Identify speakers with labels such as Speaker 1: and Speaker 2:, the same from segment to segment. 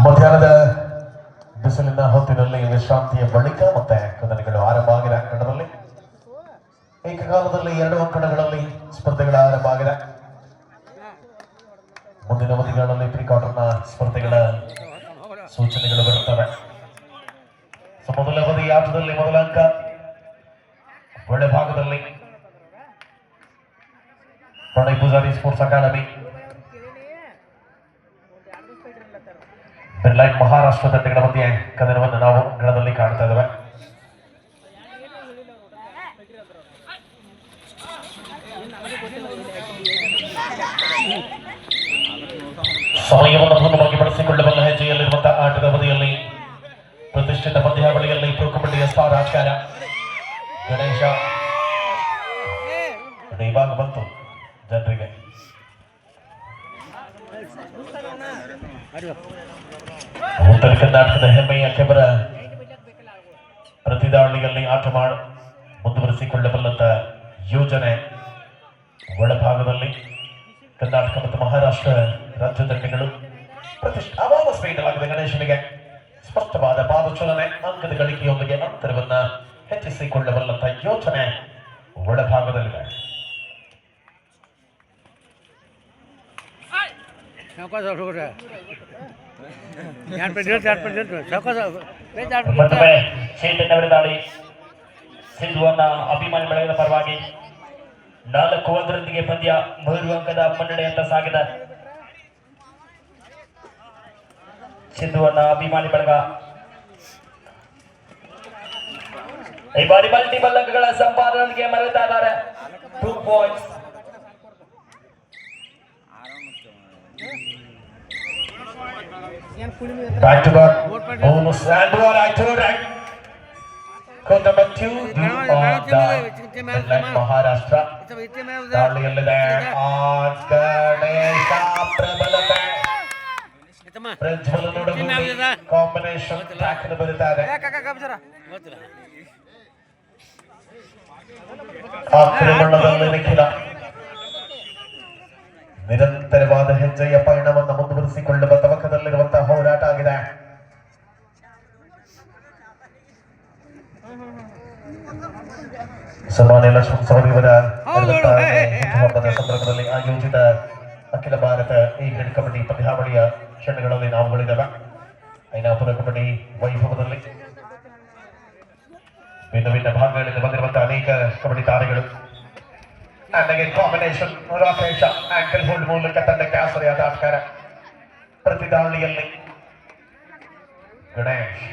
Speaker 1: ಮಧ್ಯಾಹ್ನದ ಬಿಸಿಲಿನ ಹೊತ್ತಿನಲ್ಲಿ ವಿಶ್ರಾಂತಿಯ ಬಳಿಕ ಮತ್ತೆ ಕದನಗಳು ಆರಂಭ ಆಗಿದೆ. ಅಂಕಣದಲ್ಲಿ ಏಕಕಾಲದಲ್ಲಿ 2 ಅಂಕಣಗಳಲ್ಲಿ ಸ್ಪರ್ಧೆಗಳ ಆರಂಭ ಆಗಿದೆ. ಮುಂದಿನ ಅವಧಿಗಳಲ್ಲಿ ಪ್ರೀಕ್ವಾರ್ಟರ್ನ ಸ್ಪರ್ಧೆಗಳ ಸೂಚನೆಗಳು ಬರುತ್ತವೆ. ಮೊದಲ ಅವಧಿ ಆಟದಲ್ಲಿ ಮೊದಲ ಅಂಕ ಒಳಭಾಗದಲ್ಲಿ ಪ್ರಣಯ್ ಪೂಜಾರಿ ಸ್ಪೋರ್ಟ್ಸ್ ಅಕಾಡೆಮಿ ಬಿರ್ಲೈನ್ ಮಹಾರಾಷ್ಟ್ರ ತಂಡಗಳ ಮಧ್ಯೆ ಕದನವನ್ನು ನಾವು ಅಂಗಳದಲ್ಲಿ ಕಾಣ್ತಾ ಇದ್ದೇವೆ. ಸಮಯವನ್ನು ಪೂರ್ಣವಾಗಿ ಬಳಸಿಕೊಳ್ಳಬಲ್ಲ ಹೆಜ್ಜೆಯಲ್ಲಿರುವಂತಹ ಆಟದ ಅವಧಿಯಲ್ಲಿ ಪ್ರತಿಷ್ಠಿತ ಪಂದ್ಯಾವಳಿಯಲ್ಲಿ ಪ್ರೊ ಕಬಡ್ಡಿಯ ಸ್ಟಾರ್ ಆಟಗಾರ ಗಣೇಶ ಇವಾಗ ಬಂತು ಜನರಿಗೆ. ಉತ್ತರ ಕರ್ನಾಟಕದ ಹೆಮ್ಮೆಯ ಕೆಬರ ಪ್ರತಿದಾಳಿಯಲ್ಲಿ ಆಟ ಮುಂದುವರಿಸಿಕೊಳ್ಳಬಲ್ಲಂತ ಯೋಜನೆ ಒಳಭಾಗದಲ್ಲಿ ಕರ್ನಾಟಕ ಮತ್ತು ಮಹಾರಾಷ್ಟ್ರ ರಾಜ್ಯ ತಂಡಗಳು ಪ್ರತಿಷ್ಠಾವಾದ ನೀಡಲಾಗಿದೆ. ಗಣೇಶನಿಗೆ ಸ್ಪಷ್ಟವಾದ ಪಾದಚಲನೆ, ಅಂಕದ ಗಳಿಕೆಯೊಂದಿಗೆ ಅಂತರವನ್ನ ಹೆಚ್ಚಿಸಿಕೊಳ್ಳಬಲ್ಲಂತ ಯೋಚನೆ ಒಳಭಾಗದಲ್ಲಿದೆ. ದಾಳಿ ಸಿಂಧುವನ್ನ ಅಭಿಮಾನಿ ಬಳಗದ ಪರವಾಗಿ 4-1 ಪಂದ್ಯ 3 ಅಂಕದ ಮುನ್ನಡೆಯಂತ ಸಾಗಿದೆ. ಸಿಂಧುವನ್ನ ಅಭಿಮಾನಿ ಬಳಗ ಈ ಬಾರಿ ಮಲ್ಟಿಪಲ್ ಅಂಕಗಳ ಸಂಪಾದನೆಗೆ ಮರೆತಾ ಇದ್ದಾರೆ. 2 points. Back to back bonus and one right. Code number 2 of the Maharashtra. ದಾಳಿಯಲ್ಲಿದೆ Ganesha ಪ್ರಬಲತೆ ಪ್ರಜ್ವಲ ನೋಡಬಹುದು. ಕಾಂಬಿನೇಷನ್ ಟ್ರ್ಯಾಕ್ ಬರುತ್ತಾ ಇದೆ. ಆಕ್ರಮಣದಲ್ಲಿ ನಿಖಿಲ ನಿರಂತರವಾದ ಹೆಜ್ಜೆಯ ಪಯಣವನ್ನು ಮುಂದುವರಿಸಿಕೊಳ್ಳುವ ತವಕದಲ್ಲಿರುವಂತಹ ಹೋರಾಟ ಆಗಿದೆ. ಸನ್ಮಾನ್ಯ ಲಕ್ಷ್ಮಣ್ ಸವದಿಯವರ ಹುಟ್ಟುಹಬ್ಬದ ಸಂದರ್ಭದಲ್ಲಿ ಆಯೋಜಿತ ಅಖಿಲ ಭಾರತ ಎ ಗ್ರೇಡ್ ಕಬಡ್ಡಿ ಪಂದ್ಯಾವಳಿಯ ಕ್ಷಣಗಳಲ್ಲಿ ನಾವುಗಳಿದ್ದಾವೆ. ಐನಾಪುರ ಕಬಡ್ಡಿ ವೈಭವದಲ್ಲಿ ಭಿನ್ನ ಭಿನ್ನ ಭಾಗಗಳಿಂದ ಬಂದಿರುವಂತಹ ಅನೇಕ ಕಬಡ್ಡಿ ತಾರೆಗಳು. ಕಾಂಬಿನೇಷನ್ ರಾಕೇಶ ಆಂಕಲ್ ಹೋಲ್ಡ್ ಮೂಲಕ ತಂಡಕ್ಕೆ ಆಸರೆಯಾದ ಆಟಗಾರ. ಪ್ರತಿದಾಳಿಯಲ್ಲಿ ಗಣೇಶ್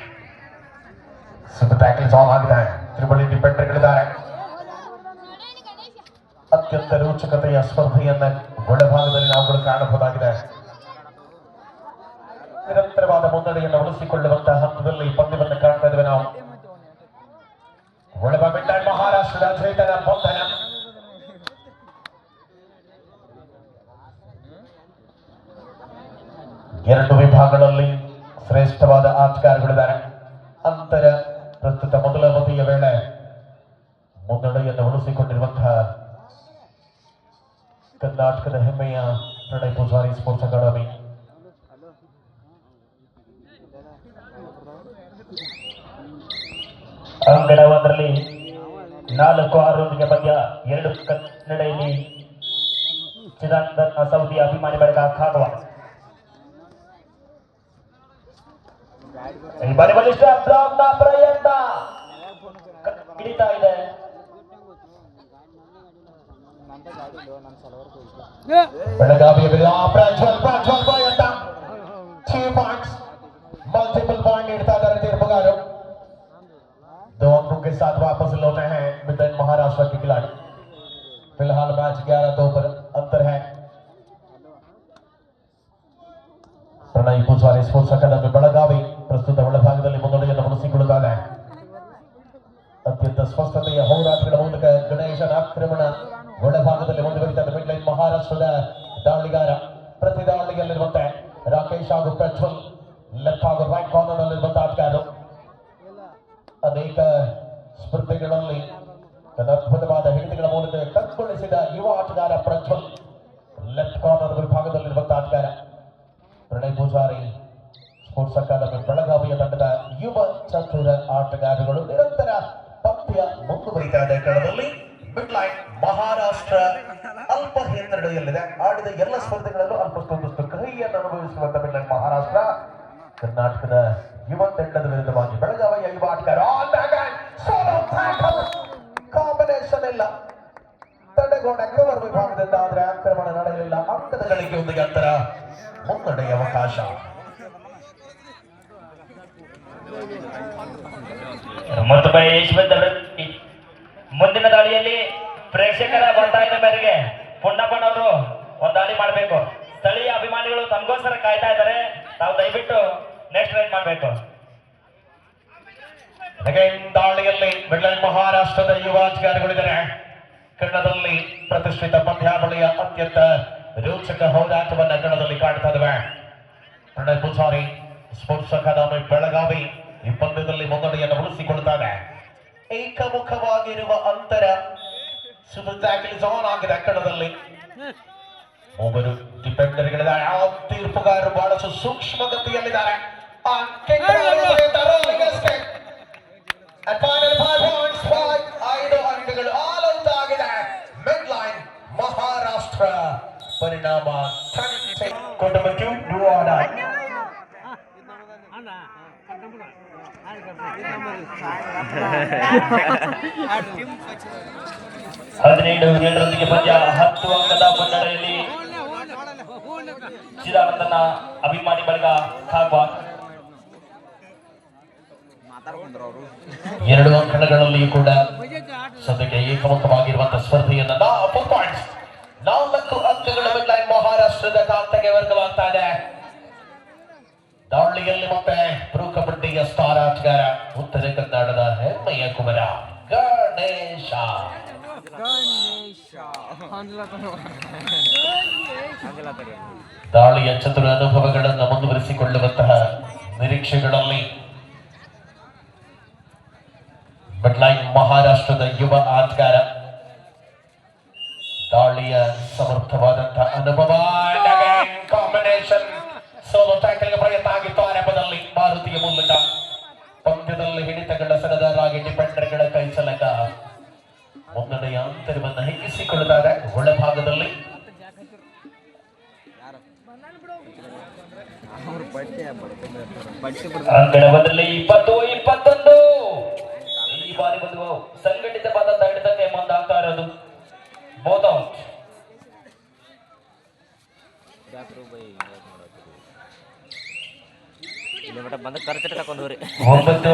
Speaker 1: ಸೂಪರ್ ಟ್ಯಾಕಲ್ಸ್ ಆನ್ ಆಗಿದೆ. ತ್ರಿಬಳಿ ಡಿಫೆಂಡರ್ಗಳಿದ್ದಾರೆ. ಅತ್ಯಂತ ರೋಚಕತೆಯ ಸ್ಪರ್ಧೆಯನ್ನ ಒಳಭಾಗದಲ್ಲಿ ನಾವುಗಳು ಕಾಣಬಹುದಾಗಿದೆ. ನಿರಂತರವಾದ ಮುನ್ನಡೆಯನ್ನು ಉಳಿಸಿಕೊಳ್ಳುವಂತಹ ಹಂತದಲ್ಲಿ ಪಂದ್ಯವನ್ನು ಕಾಣ್ತಾ ಇದ್ದೇವೆ ನಾವು. ಒಳಭಾಗ ಮಹಾರಾಷ್ಟ್ರದ ಚೇತನ ಬಂಧನ ಎರಡು ವಿಭಾಗಗಳಲ್ಲಿ ಶ್ರೇಷ್ಠವಾದ ಆಟಗಾರಗಳಿದ್ದಾರೆ. ಅಂತರ ಪ್ರಸ್ತುತ ಮೊದಲ ಅವಧಿಯ ವೇಳೆ ಮುನ್ನಡೆಯನ್ನು ಉಳಿಸಿಕೊಂಡಿರುವಂತಹ ಕರ್ನಾಟಕದ ಹೆಮ್ಮೆಯ ಪ್ರಣಯ್ ಪೂಜಾರಿ ಸ್ಪೋರ್ಟ್ಸ್ ಅಕಾಡೆಮಿ. ಅಂಗಡ 1ರಲ್ಲಿ 4-6 ಪಂದ್ಯ 2 ಕನ್ನಡೆಯಲ್ಲಿ ಚಿದಾನಂದ ಸೌದಿ ಅಭಿಮಾನಿ ಬಳಗ ಖಾಗವ. ಈ ಬಾರಿ ಬಲಿಷ್ಠ ಬ್ಲಾಕ್ನ ಪ್ರಯತ್ನ ಹಿಡಿತಾ ಇದೆ. ಬೆಳಗಾವಿಯ ಪ್ರಜ್ವಲ್ ಪ್ರಯತ್ನ 3 ಪಾಯಿಂಟ್ಸ್. मल्टीपल पॉइंट नीडता है तीर्पगारों. 2 अंकों के साथ वापस लौटे हैं विदन महाराष्ट्र के खिलाड़ी. फिलहाल मैच 11-2 पर अंतर है. ಪ್ರಣಯ್ ಪೂಜಾರಿ ಸ್ಪೋರ್ಟ್ಸ್ ಅಕಾಡೆಮಿ ಬೆಳಗಾವಿ ಪ್ರಸ್ತುತ ಒಳಭಾಗದಲ್ಲಿ ಮುನ್ನಡೆಯನ್ನು ಉಳಿಸಿಕೊಳ್ಳುತ್ತಾರೆ. ಅತ್ಯಂತ ಸ್ಪಷ್ಟತೆಯ ಹೋರಾಟಗಳ ಮೂಲಕ ಗಣೇಶನ ಆಕ್ರಮಣ ಒಳಭಾಗದಲ್ಲಿ ಮುಂದುವರಿತಾ ಇದೆ. ಮಿಡ್ಲೈನ್ ಮಹಾರಾಷ್ಟ್ರದ ದಾಳಿಗಾರ. ಪ್ರತಿ ದಾಳಿಯಲ್ಲಿರುವಂತೆ ರಾಕೇಶ್ ಹಾಗೂ ಪ್ರಜ್ವಲ್ ಲೆಫ್ಟ್ ಹಾಗೂ ರೈಟ್ ಕಾರ್ನರ್ ನಲ್ಲಿರುವಂತಹ ಆಟಗಾರರು. ಅನೇಕ ಸ್ಪರ್ಧೆಗಳಲ್ಲಿ ತನ್ನ ಅದ್ಭುತವಾದ ಹಿಡಿತಗಳ ಮೂಲಕ ಗಳಿಸಿದ ಯುವ ಆಟಗಾರ ಪ್ರಜ್ವಲ್, ಲೆಫ್ಟ್ ಕಾರ್ನರ್ ವಿಭಾಗದಲ್ಲಿರುವಂತಹ ಆಟಗಾರ ಪ್ರಣಯ್ ಪೂಜಾರಿ. ಸ್ಪೋರ್ಟ್ಸ್ ಅಕಾಡೆಮಿ ಬೆಳಗಾವಿಯ ತಂಡದ ಯುವ ಚತುರ ಆಟಗಾರರು ನಿರಂತರ ಪಂದ್ಯ ಮುಂದುವರಿತಾ ಇದೆ. ಕಣದಲ್ಲಿ ಮಿಡ್ ಲೈನ್ ಮಹಾರಾಷ್ಟ್ರ ಅಲ್ಪ ಹಿನ್ನಡೆಯಲ್ಲಿದೆ. ಆಡಿದ ಎಲ್ಲ ಸ್ಪರ್ಧೆಗಳಲ್ಲೂ ಅಲ್ಪಷ್ಟೊಂದಷ್ಟು ಕಹಿಯನ್ನು ಅನುಭವಿಸುವಂತ ಮಿಡ್ ಲೈನ್ ಮಹಾರಾಷ್ಟ್ರ. ಕರ್ನಾಟಕದ ಯುವ ತಂಡದ ವಿರುದ್ಧವಾಗಿ ಬೆಳಗಾವಿಯ ಯುವ ಆಟಗಾರ ಕಾಂಬಿನೇಷನ್ ಇಲ್ಲ, ತಡೆಗೊಂಡ ಕವರ್ ವಿಭಾಗದಿಂದ ಆದರೆ ಆಕ್ರಮಣ ನಡೆಯಲಿಲ್ಲ. ಅಂಕದ ಗಳಿಕೆಯೊಂದಿಗೆ ಅಂತರ ಮುನ್ನಡೆಯ ಅವಕಾಶ.
Speaker 2: ಮುಂದಿನ ದಾಳಿಯಲ್ಲಿ ಪ್ರೇಕ್ಷಕರ ಒತ್ತಾಯದ ಮೇರೆಗೆ ಪುಣ್ಣಪ್ಪನವರು ಒಂದು ದಾಳಿ ಮಾಡಬೇಕು. ಸ್ಥಳೀಯ ಅಭಿಮಾನಿಗಳು ತಮಗೋಸ್ಕರ ಕಾಯ್ತಾ ಇದ್ದಾರೆ. ತಾವು ದಯವಿಟ್ಟು ನೆಕ್ಸ್ಟ್ ರೈಡ್ ಮಾಡಬೇಕು.
Speaker 1: ದಾಳಿಯಲ್ಲಿ ಮಿಡ್ಲೈನ್ ಮಹಾರಾಷ್ಟ್ರದ ಯುವ ಆಟಗಾರಗಳಿದ್ದಾರೆ. ಕನ್ನಡದಲ್ಲಿ ಪ್ರತಿಷ್ಠಿತ ಪಂದ್ಯಾವಳಿಯ ಅತ್ಯಂತ ರೋಚಕ ಹೋರಾಟವನ್ನ ಕನ್ನಡದಲ್ಲಿ ಕಾಣ್ತಾ ಇದ್ದಾವೆ. ಪ್ರಣಯ್ ಪೂಜಾರಿ ಸ್ಪೋರ್ಟ್ಸ್ ಅಕಾಡೆಮಿ ಬೆಳಗಾವಿ ಈ ಪಂದ್ಯದಲ್ಲಿ ಮುನ್ನಡೆಯನ್ನು ಉಳಿಸಿಕೊಳ್ತಾರೆ. ಏಕಮುಖವಾಗಿರುವ ಅಂತರ ಆಗಿದೆ. ಕನ್ನಡದಲ್ಲಿ ಒಬ್ಬರು ಡಿಫೆಂಡರ್ಗಳಿದ್ದಾರೆ. ಆ ತೀರ್ಪುಗಾರರು ಬಹಳಷ್ಟು ಸೂಕ್ಷ್ಮಗತಿಯಲ್ಲಿದ್ದಾರೆ. ಐದು ಅಂಕಗಳು ಆಲ್ ಔಟ್ ಆಗಿದೆ ಮಿಡ್ ಲೈನ್ ಮಹಾರಾಷ್ಟ್ರ. ಪರಿಣಾಮ
Speaker 2: ಹದಿನೇಳು ರನ್ನಿಗೆ ಪಂದ್ಯ 10 ಅಂಕದ ಮುನ್ನಡೆಯಲ್ಲಿ ಚಿದಾನಂದನ ಅಭಿಮಾನಿ ಬಳಗ ಕಾಗವಾಡ
Speaker 1: 2 ಅಂಕಣಗಳಲ್ಲಿ ಕೂಡ ಸದ್ಯಕ್ಕೆ ಏಕಮುಖವಾಗಿರುವಂತಹ ಸ್ಪರ್ಧೆಯನ್ನ 4 ಅಂಕಗಳ ಮಿಡ್ ಲೈನ್ ಮಹಾರಾಷ್ಟ್ರದ ಖಾತೆಗೆ ವರ್ಗವಾಗ್ತಾ ಇದೆ. ದಾಳಿಯಲ್ಲಿ ಮತ್ತೆ ಪ್ರೋ ಕಬಡ್ಡಿಯ ಸ್ಟಾರ್ ಆಟಗಾರ ಉತ್ತರ ಕನ್ನಡದ ಹೆಮ್ಮೆಯ ಕುಮಾರ ಗಣೇಶ. ದಾಳಿಯ ಚತುರ ಅನುಭವಗಳನ್ನು ಮುಂದುವರಿಸಿಕೊಳ್ಳುವಂತಹ ನಿರೀಕ್ಷೆಗಳಲ್ಲಿ ಮಿಡ್ ಲೈನ್ ಮಹಾರಾಷ್ಟ್ರದ ಯುವ ಆಟಗಾರ. ದಾಳಿಯ ಸಮರ್ಥವಾದಂತಹ ಅನುಭವ. ಕಾಂಬಿನೇಷನ್ ಸೋಲೋ ಟ್ಯಾಕಲ್ಗೆ ಪ್ರಯತ್ನ ಆಗಿತ್ತು ಆರಂಭದಲ್ಲಿ ಮಾರುತಿಯ ಮೂಲಕ. ಪಂದ್ಯದಲ್ಲಿ ಹಿಡಿತಗಳ ಸರದಾರಾಗಿ ಡಿಫೆಂಡರ್ಗಳ ಕೈ ಚಲಕ ಮುನ್ನಡೆಯ ಅಂತರವನ್ನು ಹೆಚ್ಚಿಸಿಕೊಳ್ಳುತ್ತಾರೆ. ಒಳಭಾಗದಲ್ಲಿ
Speaker 2: ಅಂಕಣದಲ್ಲಿ 20-21 ಈ ಬಾರಿ ಒಂದು ಸಂಘಟಿತವಾದ ಹಿಡಿತಕ್ಕೆ ಮುಂದಾಗ್ತಾ ಇರೋದು. Both out. 9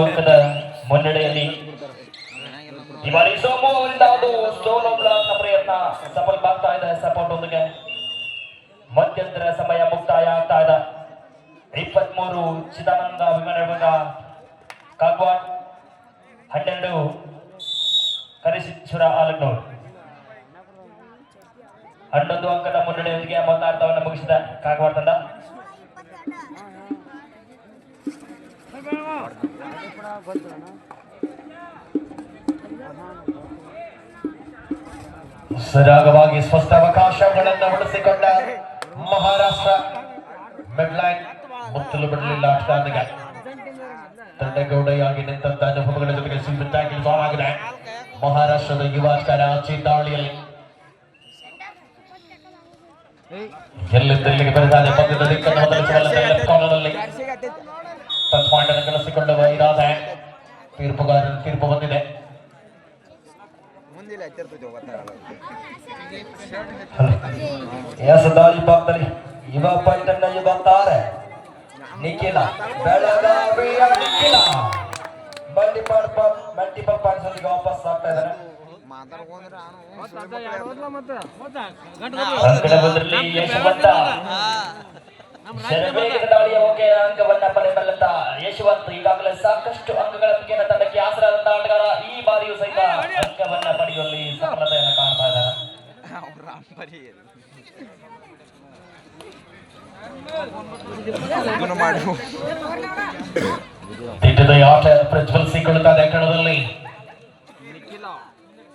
Speaker 2: ಅಂಕದ ಮುನ್ನಡೆಯಲ್ಲಿ ಈ ಬಾರಿ ಸೋಮು ಅವರಿಂದ ಒಂದು ಸೋಲೋ ಬ್ಲಾಕ್ ಪ್ರಯತ್ನ ಸಫಲವಾಗ್ತಾ ಇದೆ. ಸಪೋರ್ಟ್ ಒಂದಿಗೆ ಮಧ್ಯಂತರ ಸಮಯ ಮುಕ್ತಾಯ ಆಗ್ತಾ ಇದೆ. 23 ಚಿದಾನಂದ ವಿಮಾನ ಕಾಗವಾಡ, 12 ಕರಿಸಿದ್ದೇಶ್ವರ ಆಲಗ್ನೂರ್. 11 ಅಂಕದ ಮುನ್ನಡೆಯೊಂದಿಗೆ ಮೊದಲಾರ್ಧವನ್ನು ಮುಗಿಸಿದ ಕಾಗವಾಡ ತಂಡ.
Speaker 1: ಸರಾಗವಾಗಿ ಸ್ಪಷ್ಟ ಅವಕಾಶಗಳನ್ನು ಉಳಿಸಿಕೊಂಡ ಮಹಾರಾಷ್ಟ್ರ. ಮಿಡ್ ಲೈನ್ ಮುತ್ತಲು ಬಿಡಲಿಲ್ಲ ಆಟಗಾರನಿಗೆ. ತಂಡಗೌಡೆಯಾಗಿ ನಿಂತ ಅನುಭವಗಳ ಜೊತೆಗೆ ಸಿಂಪಲ್ ಟ್ಯಾಕಲ್ ಫಾಲ್ ಆಗಿದೆ ಮಹಾರಾಷ್ಟ್ರದ ಯುವ ಆಟಗಾರ. ಆಚೆ ದಾಳಿಯಲ್ಲಿ ಎಲ್ಲಿದ್ದಲ್ಲಿಗೆ ಬೆರೆದಾದೆ. ಪಂದ್ಯದ ದಿಕ್ಕನ್ನು ಬದಲಿಸುವಲ್ಲಿ ಲೆಫ್ಟ್ ಕಾರ್ನರ್ನಲ್ಲಿ ಟಚ್ ಪಾಯಿಂಟ್ ಅನ್ನು ಗಳಿಸಿಕೊಳ್ಳುವ ಇರಾದೆ. ತೀರ್ಪುಗಾರರ ತೀರ್ಪು ಬಂದಿದೆ. ದಾಳಿ ಭಾಗದಲ್ಲಿ ಯುವ ಪಾಯಿಂಟ್ ಅನ್ನ ಯುವಂತಾರೆ ನಿಖಿಲ ಬೆಳಗಾವಿಯ ನಿಖಿಲ ಮಲ್ಟಿಪಲ್ ಪಾಯಿಂಟ್ಸ್ ಅಲ್ಲಿ ವಾಪಸ್ ಆಗ್ತಾ ಇದ್ದಾರೆ.
Speaker 2: ಯಶವಂತ ಶರವೇಗದ ದಾಳಿಯ ಅಂಕವನ್ನ ಪಡೆಯಬಲ್ಲಂತ ಯಶವಂತ್ ಈಗಾಗಲೇ ಸಾಕಷ್ಟು ಅಂಕಗಳ ತಂಡಕ್ಕೆ ಆಸರಾದಂತಹ ಆಟಗಾರ. ಈ ಬಾರಿಯೂ ಸಹಿತ ಅಂಕವನ್ನ ಪಡೆಯುವಲ್ಲಿ ಸಫಲತೆಯನ್ನು ಕಾಣ್ತಾ ಇದ್ದಾರೆ.
Speaker 1: ಆಟ ಪ್ರಜ್ವಲಿಸಿಕೊಳ್ಳುತ್ತದೆ ಕಣದಲ್ಲಿ.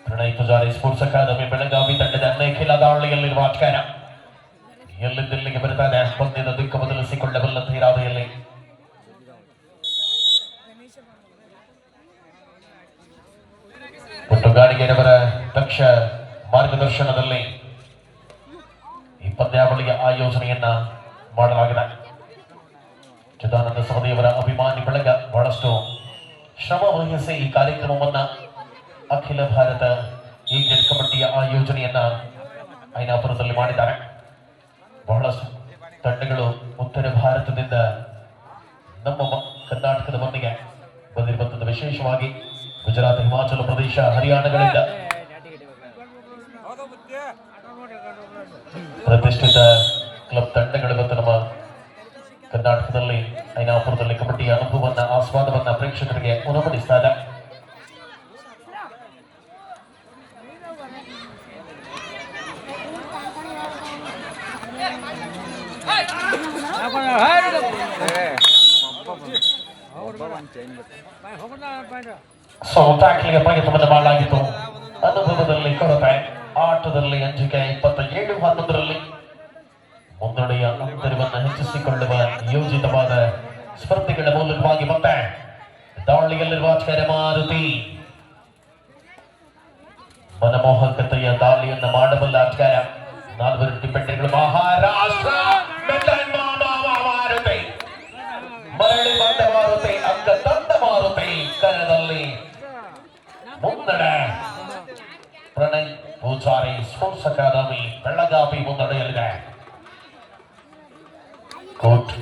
Speaker 1: ಪ್ರಣಯ್ ಪೂಜಾರಿ ಸ್ಪೋರ್ಟ್ಸ್ ಅಕಾಡೆಮಿ ಬೆಳಗಾವಿ ತಂಡದ ದಾಳಿಯಲ್ಲಿರುವ ಆಟಗಾರ ಎಲ್ಲಿಂದೆಲ್ಲಿಗೆ ಬರುತ್ತಾನೆ ಪಂದ್ಯದ ದಿಕ್ಕು ಬದಲಿಸಿಕೊಳ್ಳಬಲ್ಲ ತೀರಾವೆಯಲ್ಲಿ ಗಾಣಿಗೆರವರ ದಕ್ಷ ಮಾರ್ಗದರ್ಶನದಲ್ಲಿ ಈ ಪಂದ್ಯಾವಳಿಯ ಆಯೋಜನೆಯನ್ನ ಮಾಡಲಾಗಿದೆ. ಚಿದಾನಂದ ಸವದಿಯವರ ಅಭಿಮಾನಿ ಬಳಗ ಬಹಳಷ್ಟು ಶ್ರಮ ವಹಿಸಿ ಈ ಕಾರ್ಯಕ್ರಮವನ್ನ ಅಖಿಲ ಭಾರತ ಈ ಕ್ರಿಕೆಟ್ ಕಬಡ್ಡಿಯ ಆಯೋಜನೆಯನ್ನ ಐನಾಪುರದಲ್ಲಿ ಮಾಡಿದ್ದಾರೆ. ಬಹಳಷ್ಟು ತಂಡಗಳು ಉತ್ತರ ಭಾರತದಿಂದ ನಮ್ಮ ಕರ್ನಾಟಕದ ಮಣ್ಣಿಗೆ ಬಂದಿರುವಂತದ್ದು, ವಿಶೇಷವಾಗಿ ಗುಜರಾತ್, ಹಿಮಾಚಲ ಪ್ರದೇಶ, ಹರಿಯಾಣಗಳಿಂದ ಪ್ರತಿಷ್ಠಿತ ಕ್ಲಬ್ ತಂಡಗಳು ಮತ್ತು ನಮ್ಮ ಕರ್ನಾಟಕದಲ್ಲಿ ಐನಾಪುರದಲ್ಲಿ ಕಬಡ್ಡಿಯ ಅನುಭವವನ್ನ ಆಸ್ವಾದವನ್ನ ಪ್ರೇಕ್ಷಕರಿಗೆ ಉಣಬಡಿಸ್ತಾ ಇದೆ. ಟ್ಯಾಕ್ಲಿಗೆ ಪ್ರಯತ್ನವನ್ನು ಮಾಡಲಾಗಿತ್ತು. ಅನುಭವದಲ್ಲಿ ಕೊರತೆ, ಆಟದಲ್ಲಿ ಅಂಜಿಕೆ. 27-11 ಮುನ್ನಡೆಯ ಅಂತರವನ್ನು ಹೆಚ್ಚಿಸಿಕೊಳ್ಳುವ ಯೋಜಿತವಾದ ಸ್ಪರ್ಧೆಗಳ ಮೂಲಕವಾಗಿ ಮತ್ತೆ ದಾಳಿಯಲ್ಲಿರುವ ಮಾರುತಿ ಮನಮೋಹಕತೆಯ ದಾಳಿಯನ್ನು ಮಾಡಬಲ್ಲ ಆಟಗಾರ 4 ಡಿಫೆಂಡರ್ಗಳು. ಮಹಾರಾಷ್ಟ್ರ ಮಾರುತಿ ಮರಳಿ ಬಂದ ಮಾರುತಿ, ಅಂಕ ತಂದ ಮಾರುತಿ ಕರದಲ್ಲಿ ಮುನ್ನಡೆ. ಪ್ರಣಯ್ ಪೂಜಾರಿ ಸ್ಪೋರ್ಟ್ಸ್ ಅಕಾಡೆಮಿ ಬೆಳಗಾವಿ ಮುನ್ನಡೆಯಲ್ಲಿದೆ. ಕೋಟ್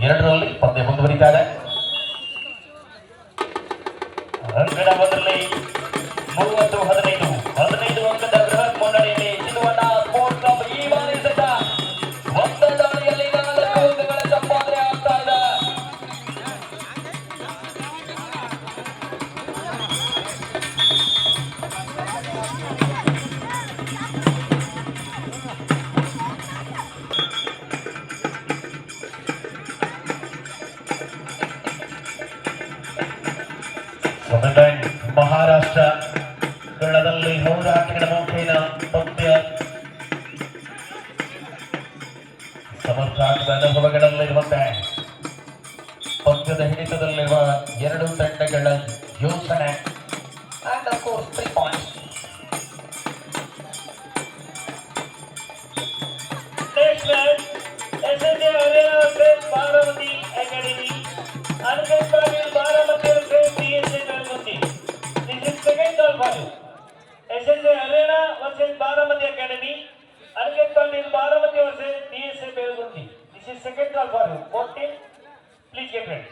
Speaker 1: 2ರಲ್ಲಿ ಪಂದ್ಯ ಮುಂದುವರಿತಾ ಇದೆ. ಅಂಕಣ ಮೊದಲನೇ 30-15 ಅಂಕದ ಬೃಹತ್ ಮುನ್ನಡೆಯಲ್ಲಿ ಚಿನ್ನವನ್ನ ಸ್ಪೋರ್ಟ್ಸ್ ಕ್ಲಬ್ ಈ ಬಾರಿ ಸಹಿತ ಒಂದು ದಾಳಿಯಲ್ಲಿ 4 ಅಂಕಗಳ ಸಂಪಾದನೆ ಆಗ್ತಾ ಇದೆ. ಮಹಾರಾಷ್ಟ್ರ ಗಣದಲ್ಲಿ ಹೋರಾಟಗಳ ಮುಖೇನ ಪಂದ್ಯ ಸಮರ್ಥಾಟದ ಅನುಭವಗಳಲ್ಲಿರುವಂತೆ ಪಂದ್ಯದ ಹಿಡಿತದಲ್ಲಿರುವ 2 ತಂಡಗಳ ಯೋಚನೆ and of course 3 points.
Speaker 2: Next match, SSJ Arena versus Baramati Academy. Unconfirmed Baramati versus DSA Belgundi. This is second call for you. SSJ Arena versus Baramati Academy. Unconfirmed Baramati versus DSA Belgundi. This is second call for you. Both teams, please get ready.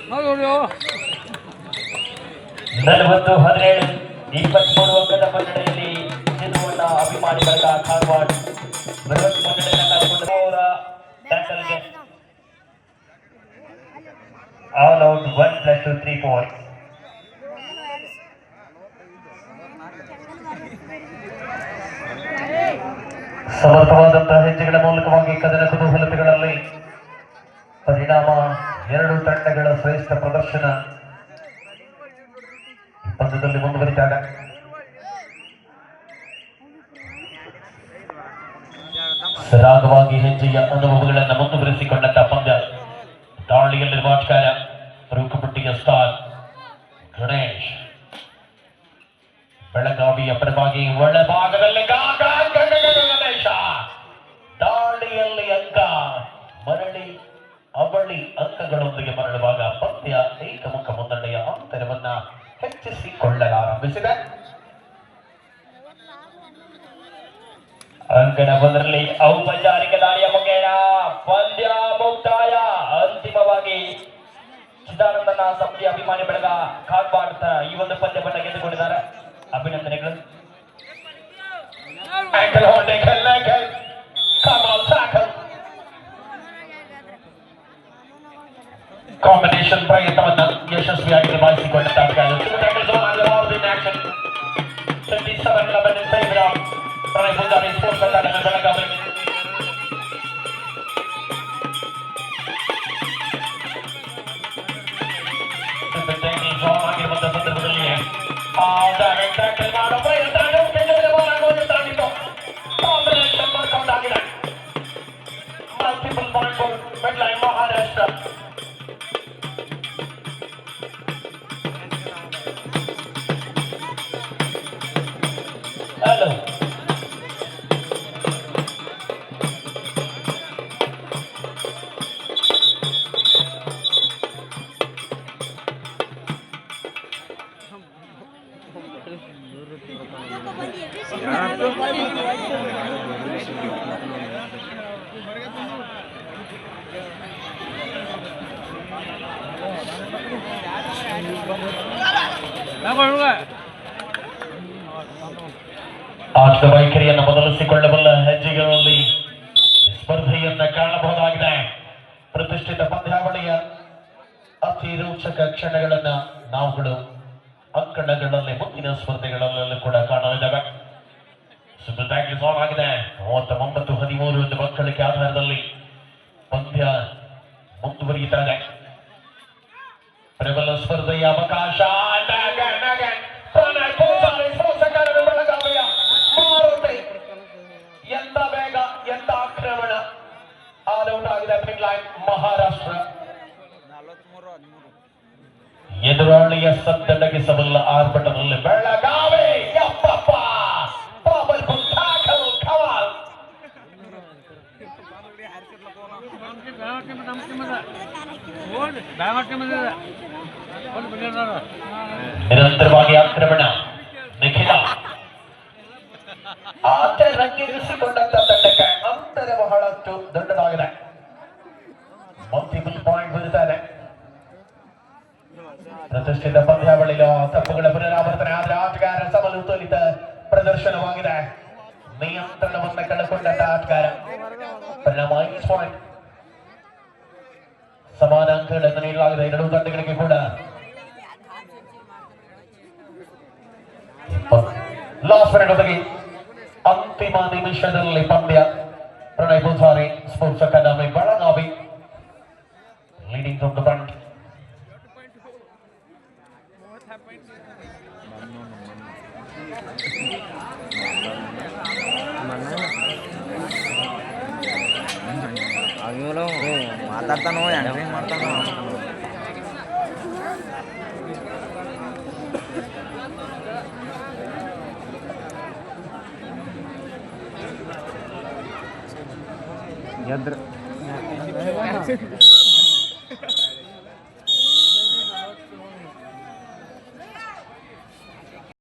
Speaker 2: 40-17 23 ಅಂಕದ ಮುನ್ನಡೆಯಲ್ಲಿ ಚಿನ್ನವನ್ನ ಅಭಿಮಾನಿಗಳ ಕಾರವಾರ ಬೃಹತ್ ಮುನ್ನಡೆಯನ್ನು ಕಾಯ್ದುಕೊಂಡು ಅವರ ಟ್ಯಾಕಲ್ಗೆ all out 1+2 3 points.
Speaker 1: ಸಮರ್ಥವಾದಂತಹ ಹೆಜ್ಜೆಗಳ ಮೂಲಕವಾಗಿ ಕದನ ಕುತೂಹಲತೆಗಳಲ್ಲಿ ಪರಿಣಾಮ 2 ತಂಡಗಳ ಶ್ರೇಷ್ಠ ಪ್ರದರ್ಶನ ಪಂದ್ಯದಲ್ಲಿ ಮುಂದುವರಿತಾರೆ. ಸರಾಗವಾಗಿ ಹೆಜ್ಜೆಯ ಅನುಭವಗಳನ್ನು ಮುಂದುವರಿಸಿಕೊಂಡಂತ ಪಂದ್ಯ. ದಾಳಿಯಲ್ಲಿರುವ ಆಟಗಾರ ಕಬಡ್ಡಿಯ ಸ್ಟಾರ್ ಗಣೇಶ್ ಬೆಳಗಾವಿಯ ಪರವಾಗಿ ಒಳಭಾಗದಲ್ಲಿ ಗಣೇಶ ದಾಳಿಯಲ್ಲಿ ಅಂಕ ಮರಳಿ ಅವಳಿ ಅಂಕಗಳೊಂದಿಗೆ ಮರಳುವಾಗ ಪಂದ್ಯ ಏಕಮುಖ ಮುನ್ನಡೆಯ ಅಂತರವನ್ನ ಹೆಚ್ಚಿಸಿಕೊಳ್ಳಲಾರಂಭಿಸಿದೆ.
Speaker 2: ಅಂಕಣ ಒಂದರಲ್ಲಿ ಔಪಚಾರಿಕ ದಾಳಿಯ ಮುಖೇನ ಪಂದ್ಯ ಮುಕ್ತಾಯ. ಅಂತಿಮವಾಗಿ ಚಿದಾನಂದನ ಸಮಿತಿ ಅಭಿಮಾನಿ ಬಳಗ ಕಾಗ್ಬಾಡ್ ಈ ಒಂದು ಪಂದ್ಯವನ್ನು ಗೆದ್ದುಕೊಂಡಿದ್ದಾರೆ. ಅಭಿನಂದನೆಗಳು.
Speaker 1: ಕಾಂಬಿನೇಷನ್ ಪ್ರಯತ್ನವನ್ನು ಯಶಸ್ವಿಯಾಗಿ ನಿಭಾಯಿಸಿಕೊಂಡಂತ ಪ್ರಣಯ್ ಪೂಜಾರಿ ಸ್ಪೋರ್ಟ್ಸ್ ಅಕಾಡೆಮಿ ಬೆಳಗಾವಿ. ಆಗಿರುವಂತಹ ಸಂದರ್ಭದಲ್ಲಿ ಮಾಡೋ ಪ್ರಯತ್ನ ಆಟದ ವೈಖರಿಯನ್ನು ಬದಲಿಸಿಕೊಳ್ಳಬಲ್ಲ ಹೆಜ್ಜೆಗಳಲ್ಲಿ ಸ್ಪರ್ಧೆಯನ್ನ ಕಾಣಬಹುದಾಗಿದೆ. ಪ್ರತಿಷ್ಠಿತ ಪಂದ್ಯಾವಳಿಯ ಅತಿ ರೋಚಕ ಕ್ಷಣಗಳನ್ನ ನಾವುಗಳು ಅಂಕಣಗಳಲ್ಲಿ ಮುಂದಿನ ಸ್ಪರ್ಧೆಗಳಲ್ಲೂ ಕೂಡ ಕಾಣಲಿದ್ದೇವೆ. ಆಗಿದೆ 39-13 ಎಂದು ಮಕ್ಕಳಿಗೆ ಆಧಾರದಲ್ಲಿ ಪಂದ್ಯ ಮುಂದುವರಿಯುತ್ತಾ ಇದೆ. ಪ್ರಬಲ ಸ್ಪರ್ಧೆಯ ಅವಕಾಶ ಬೆಳಗಾವಿಯ ಮಾರುತಿ, ಎಂತ ವೇಗ, ಎಂತ ಆಕ್ರಮಣ. ಆಲ್ಔಟ್ ಆಗಿದೆ ಮಿಡ್ಲೈನ್ ಮಹಾರಾಷ್ಟ್ರ. ಎದುರಾಳಿಯ ಸದ್ದಡಗಿಸಬಲ್ಲ ಆರ್ಭಟದಲ್ಲಿ ಬೆಳಗಾವಿ ಯಪ್ಪಪ್ಪ ಪಾಬಲ್ ಪುಟ್ಟಾಕಲು ಕವಾಲ್. ನಿರಂತರವಾಗಿ ಆಕ್ರಮಣ. ನಿಖಿಲ ಆಟ ರಂಗೇರಿಸಿಕೊಂಡಂತ ತಂಡಕ್ಕೆ ಅಂತರ ಬಹಳಷ್ಟು ದೊಡ್ಡದಾಗಿದೆ. ಮಲ್ಟಿಪಲ್ ಪಾಯಿಂಟ್ ಬೀಳ್ತಾ ಇದೆ. ಪ್ರತಿಷ್ಠಿತ ಪಂದ್ಯಾವಳಿಯ ತಪ್ಪುಗಳ ಪುನರಾವರ್ತನೆ ಆದರೆ ಆಟಗಾರ ಸಮತೋಲಿತ ಪ್ರದರ್ಶನವಾಗಿದೆ. ನಿಯಂತ್ರಣವನ್ನ ಕಳೆದುಕೊಂಡಂತ ಆಟಗಾರ ಪರಿಣಾಮ 5 ಪಾಯಿಂಟ್. ಸಮಾನ ಅಂಕಗಳನ್ನು ನೀಡಲಾಗಿದೆ ಎರಡೂ ತಂಡಗಳಿಗೆ ಕೂಡ. ಲಾಸ್ಟ್ ಮಿನಿಟ್ ಒದಗಿ ಅಂತಿಮ ನಿಮಿಷದಲ್ಲಿ ಪಂದ್ಯ. Pranay Pujari, sports academy Belagavi, leading from the front.
Speaker 3: ಮಾತಾಡ್ತಾನೋ ಹೆಂಗ್ ಮಾಡ್ತಾನೋ. ಎದ್ರ